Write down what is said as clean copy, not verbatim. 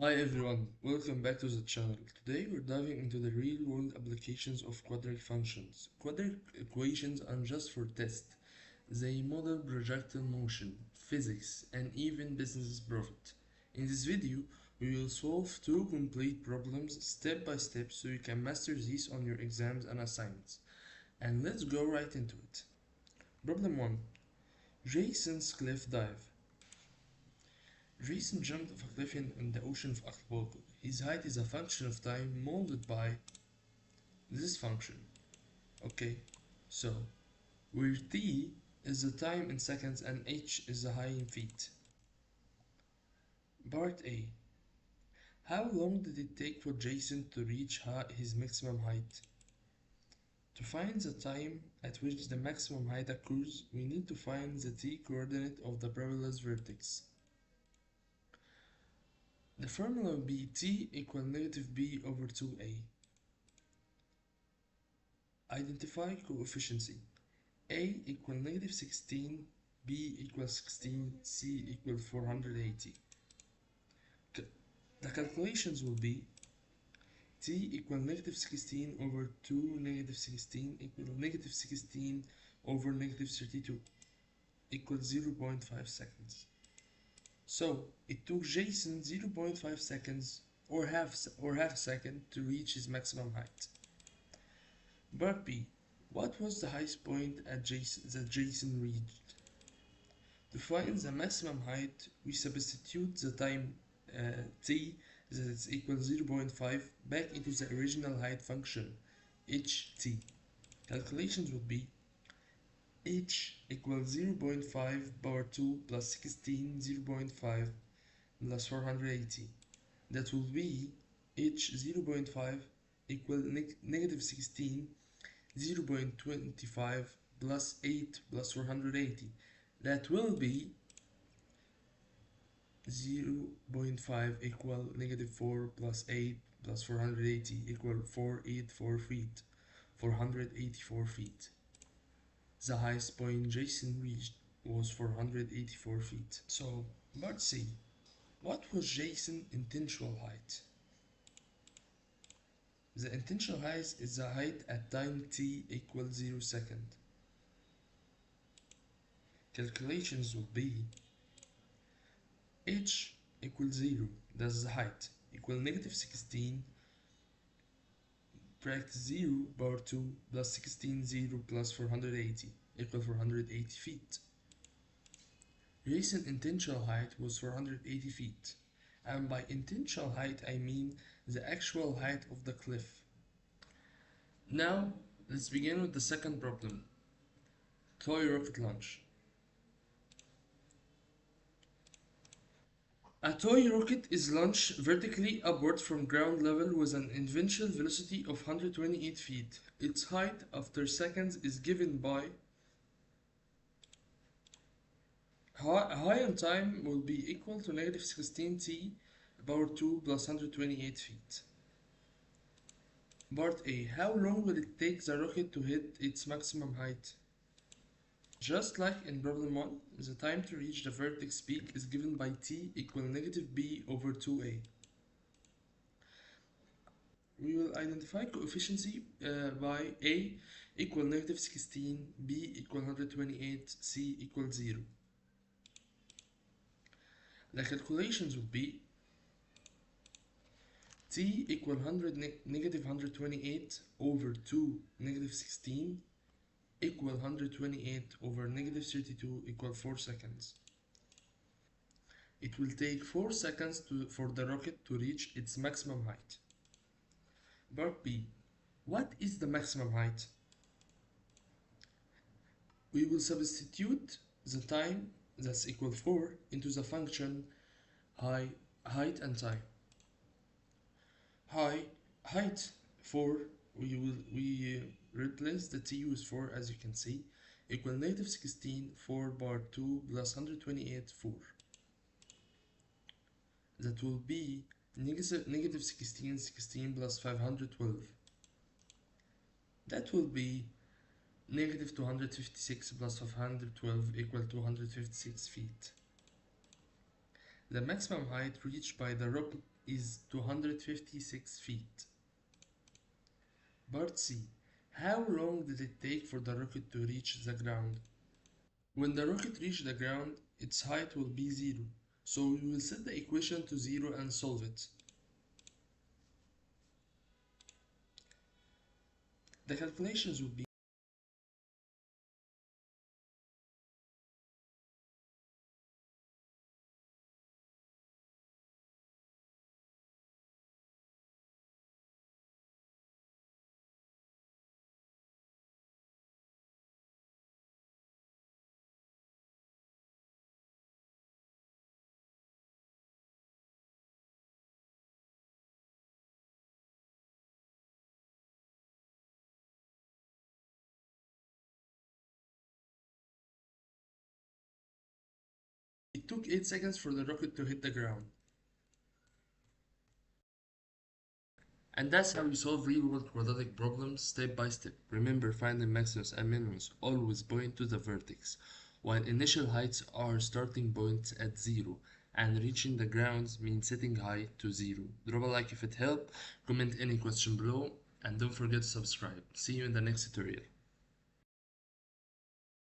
Hi everyone, welcome back to the channel. Today we're diving into the real-world applications of quadratic functions. Quadratic equations aren't just for tests. They model projectile motion, physics, and even business profit. In this video, we will solve two complete problems step by step so you can master these on your exams and assignments. And let's go right into it. Problem 1. Jason's cliff dive. Jason jumped off a cliff in the ocean of Acapulco. His height is a function of time molded by this function. Okay, so where t is the time in seconds and h is the height in feet. Part A. How long did it take for Jason to reach his maximum height? To find the time at which the maximum height occurs, we need to find the t-coordinate of the parabola's vertex. The formula will be t equal negative b over 2a. Identify coefficient. A equal negative 16, B equal 16, C equal 480. The calculations will be T equal negative 16 over 2 negative 16 equal negative 16 over negative 32 equals 0.5 seconds. So it took Jason 0.5 seconds or half second to reach his maximum height. Part B. What was the highest point that Jason reached? To find the maximum height, we substitute the time t that is equal 0.5 back into the original height function ht. Calculations would be h equals 0.5 power 2 plus 16 0.5 plus 480. That will be h 0.5 equal negative 16 0.25 plus 8 plus 480. That will be 0.5 equal negative 4 plus 8 plus 480 equal 484 feet. 484 feet. The highest point Jason reached was 484 feet. So, part C. What was Jason's intentional height? The intentional height is the height at time t equals 0 second. Calculations will be h equals 0, that's the height, equal negative 16 bracket 0 power 2 plus 16 0 plus 480 equal 480 feet. Jason's intentional height was 480 feet, and by intentional height I mean the actual height of the cliff. Now let's begin with the second problem. Toy rocket launch. A toy rocket is launched vertically upward from ground level with an initial velocity of 128 feet. Its height after seconds is given by height on time will be equal to negative 16 t power 2 plus 128 feet. Part A. How long will it take the rocket to hit its maximum height? Just like in problem 1, the time to reach the vertex peak is given by t equal negative b over 2a. We will identify coefficient by a equal negative 16, b equal 128, c equal 0. The calculations would be t equal negative 128 over 2 negative 16 equal 128 over negative 32 equal 4 seconds. It will take 4 seconds for the rocket to reach its maximum height. Part B. What is the maximum height? We will substitute the time that's equal 4 into the function height and time. Height 4, we replace the t with 4 as you can see, equal negative 16 4 bar 2 plus 128 4. That will be negative 16 plus 512. That will be negative 256 plus 512 equal 256 feet. The maximum height reached by the rocket is 256 feet. Part C. How long did it take for the rocket to reach the ground? When the rocket reaches the ground, its height will be 0. So we will set the equation to 0 and solve it. The calculations will be it took 8 seconds for the rocket to hit the ground. And that's how you solve real-world quadratic problems step by step. Remember, finding maximus and minimus always point to the vertex, while initial heights are starting points at 0, and reaching the grounds means setting height to 0. Drop a like if it helped, comment any question below, and don't forget to subscribe. See you in the next tutorial.